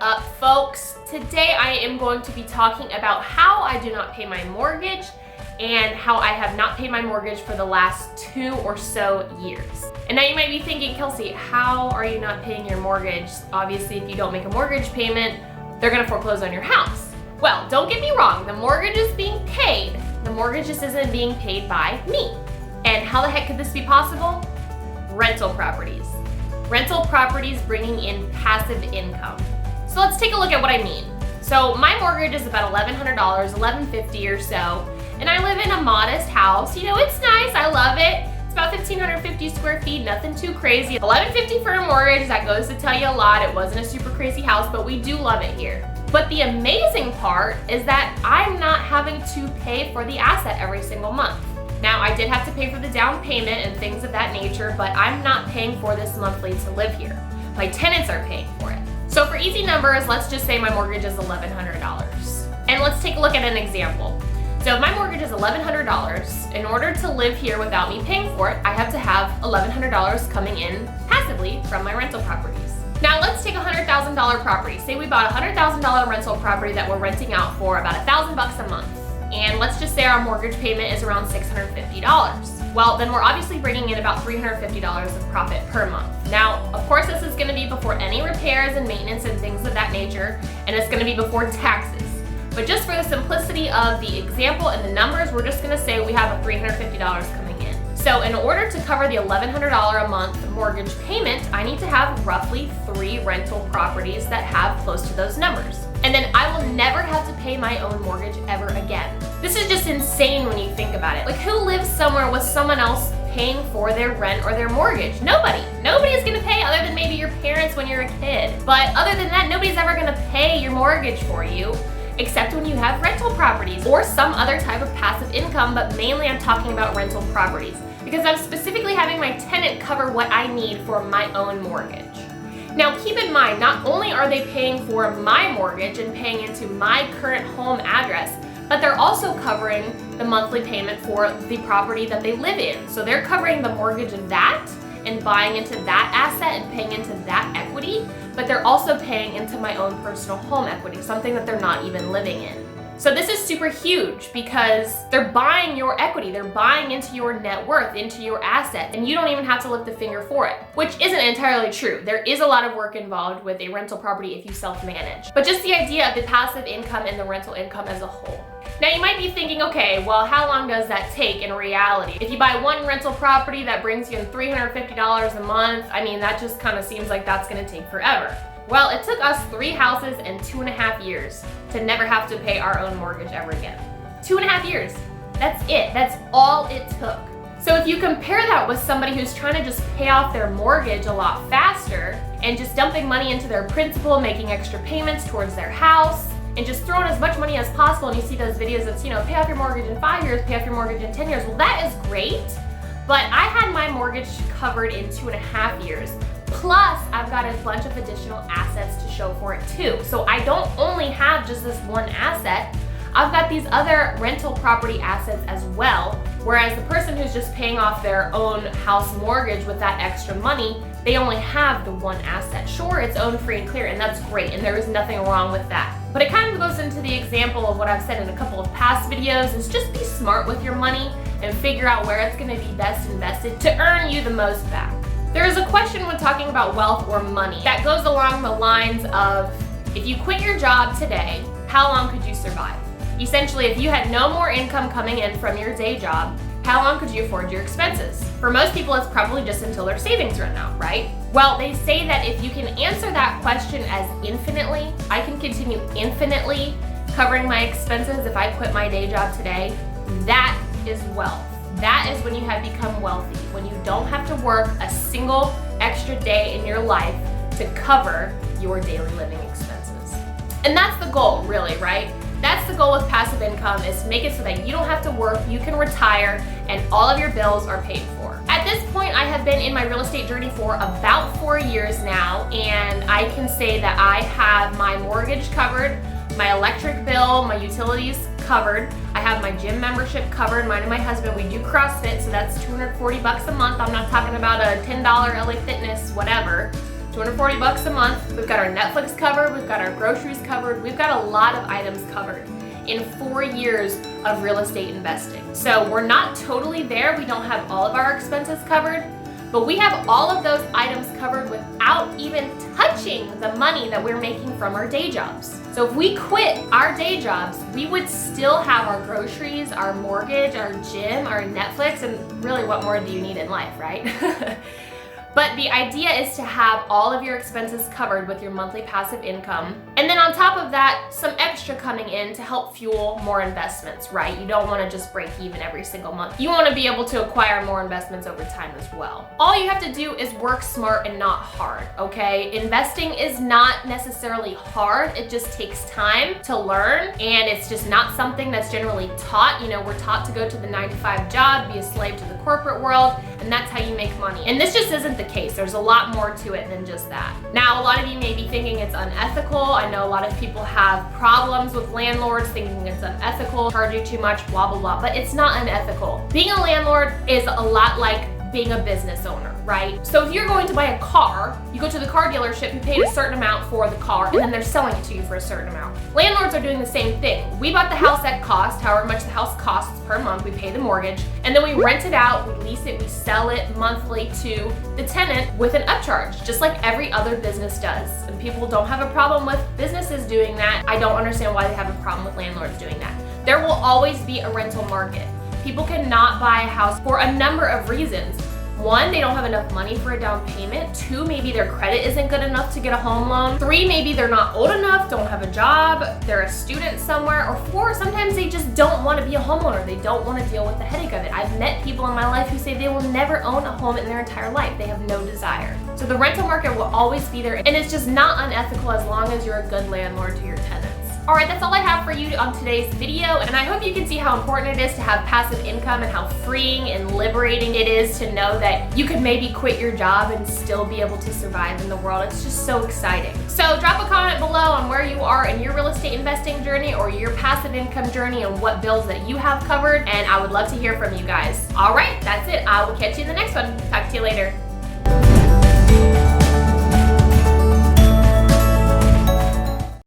up, folks? Today I am going to be talking about how I do not pay my mortgage and how I have not paid my mortgage for the last 2 or so years. And now you might be thinking, Kelsey, how are you not paying your mortgage? Obviously, if you don't make a mortgage payment, they're gonna foreclose on your house. Well, don't get me wrong, the mortgage is being paid. The mortgage just isn't being paid by me. And how the heck could this be possible? Rental properties. Rental properties bringing in passive income. So let's take a look at what I mean. So my mortgage is about $1,100, $1,150 or so, and I live in a modest house. You know, it's nice, I love it. It's about 1,550 square feet, nothing too crazy. $1,150 for a mortgage, that goes to tell you a lot. It wasn't a super crazy house, but we do love it here. But the amazing part is that I'm not having to pay for the asset every single month. Now, I did have to pay for the down payment and things of that nature, but I'm not paying for this monthly to live here. My tenants are paying for it. So for easy numbers, let's just say my mortgage is $1,100. And let's take a look at an example. So if my mortgage is $1,100, in order to live here without me paying for it, I have to have $1,100 coming in passively from my rental properties. Now let's take a $100,000 property. Say we bought a $100,000 rental property that we're renting out for about $1,000 a month. And let's just say our mortgage payment is around $650. Well, then we're obviously bringing in about $350 of profit per month. Now, of course, this is gonna be before any repairs and maintenance and things of that nature, and it's gonna be before taxes. But just for the simplicity of the example and the numbers, we're just gonna say we have a $350 coming in. So in order to cover the $1,100 a month mortgage payment, I need to have roughly 3 rental properties that have close to those numbers. And then I will never have to pay my own mortgage ever again. This is just insane when you think about it. Like, who lives somewhere with someone else paying for their rent or their mortgage? Nobody. Nobody is gonna pay other than maybe your parents when you're a kid. But other than that, nobody's ever gonna pay your mortgage for you, except when you have rental properties or some other type of passive income, but mainly I'm talking about rental properties because I'm specifically having my tenant cover what I need for my own mortgage. Now keep in mind, not only are they paying for my mortgage and paying into my current home address, but they're also covering the monthly payment for the property that they live in. So they're covering the mortgage of that and buying into that asset and paying into that equity, but they're also paying into my own personal home equity, something that they're not even living in. So this is super huge because they're buying your equity, they're buying into your net worth, into your asset, and you don't even have to lift a finger for it, which isn't entirely true. There is a lot of work involved with a rental property if you self-manage, but just the idea of the passive income and the rental income as a whole. Now you might be thinking, okay, well, how long does that take in reality? If you buy one rental property that brings you in $350 a month, I mean, that just kind of seems like that's gonna take forever. Well, it took us 3 houses and 2.5 years to never have to pay our own mortgage ever again. 2.5 years, that's it, that's all it took. So if you compare that with somebody who's trying to just pay off their mortgage a lot faster and just dumping money into their principal, making extra payments towards their house, and just throwing as much money as possible, and you see those videos that's, you know, pay off your mortgage in 5 years, pay off your mortgage in 10 years, well, that is great, but I had my mortgage covered in 2.5 years. Plus, I've got a bunch of additional assets to show for it too. So I don't only have just this one asset, I've got these other rental property assets as well. Whereas the person who's just paying off their own house mortgage with that extra money, they only have the one asset. Sure, it's owned free and clear, and that's great, and there is nothing wrong with that. But it kind of goes into the example of what I've said in a couple of past videos, is just be smart with your money and figure out where it's gonna be best invested to earn you the most back. There is a question when talking about wealth or money that goes along the lines of, if you quit your job today, how long could you survive? Essentially, if you had no more income coming in from your day job, how long could you afford your expenses? For most people, it's probably just until their savings run out, right? Well, they say that if you can answer that question as infinitely, I can continue infinitely covering my expenses if I quit my day job today, that is wealth. That is when you have become wealthy, when you don't have to work a single extra day in your life to cover your daily living expenses. And that's the goal, really, right? That's the goal with passive income, is to make it so that you don't have to work, you can retire, and all of your bills are paid for. At this point, I have been in my real estate journey for about 4 years now, and I can say that I have my mortgage covered, my electric bill, my utilities covered. I have my gym membership covered. Mine and my husband, we do CrossFit, so that's $240 a month. I'm not talking about a $10 LA Fitness, whatever, 240 bucks a month. We've got our Netflix covered, we've got our groceries covered, we've got a lot of items covered in 4 years of real estate investing. So we're not totally there. We don't have all of our expenses covered, but we have all of those items covered without even touching the money that we're making from our day jobs. So if we quit our day jobs, we would still have our groceries, our mortgage, our gym, our Netflix, and really what more do you need in life, right? But the idea is to have all of your expenses covered with your monthly passive income. And then on top of that, some extra coming in to help fuel more investments, right? You don't want to just break even every single month. You want to be able to acquire more investments over time as well. All you have to do is work smart and not hard, okay? Investing is not necessarily hard. It just takes time to learn, and it's just not something that's generally taught. You know, we're taught to go to the 9-to-5 job, be a slave to the corporate world, and that's how you make money. And this just isn't the case. There's a lot more to it than just that. Now, a lot of you may be thinking it's unethical. I know a lot of people have problems with landlords thinking it's unethical, charge you too much, blah, blah, blah, but it's not unethical. Being a landlord is a lot like being a business owner, right? So if you're going to buy a car, you go to the car dealership, you paid a certain amount for the car, and then they're selling it to you for a certain amount. Landlords are doing the same thing. We bought the house at cost, however much the house costs per month, we pay the mortgage, and then we rent it out, we lease it, we sell it monthly to the tenant with an upcharge, just like every other business does. And people don't have a problem with businesses doing that. I don't understand why they have a problem with landlords doing that. There will always be a rental market. People cannot buy a house for a number of reasons. 1, they don't have enough money for a down payment. 2, maybe their credit isn't good enough to get a home loan. 3, maybe they're not old enough, don't have a job, they're a student somewhere. Or 4, sometimes they just don't want to be a homeowner. They don't want to deal with the headache of it. I've met people in my life who say they will never own a home in their entire life. They have no desire. So the rental market will always be there, and it's just not unethical as long as you're a good landlord to your tenants. All right, that's all I have for you on today's video, and I hope you can see how important it is to have passive income and how freeing and liberating it is to know that you could maybe quit your job and still be able to survive in the world. It's just so exciting. So drop a comment below on where you are in your real estate investing journey or your passive income journey and what bills that you have covered, and I would love to hear from you guys. All right, that's it. I will catch you in the next one. Talk to you later.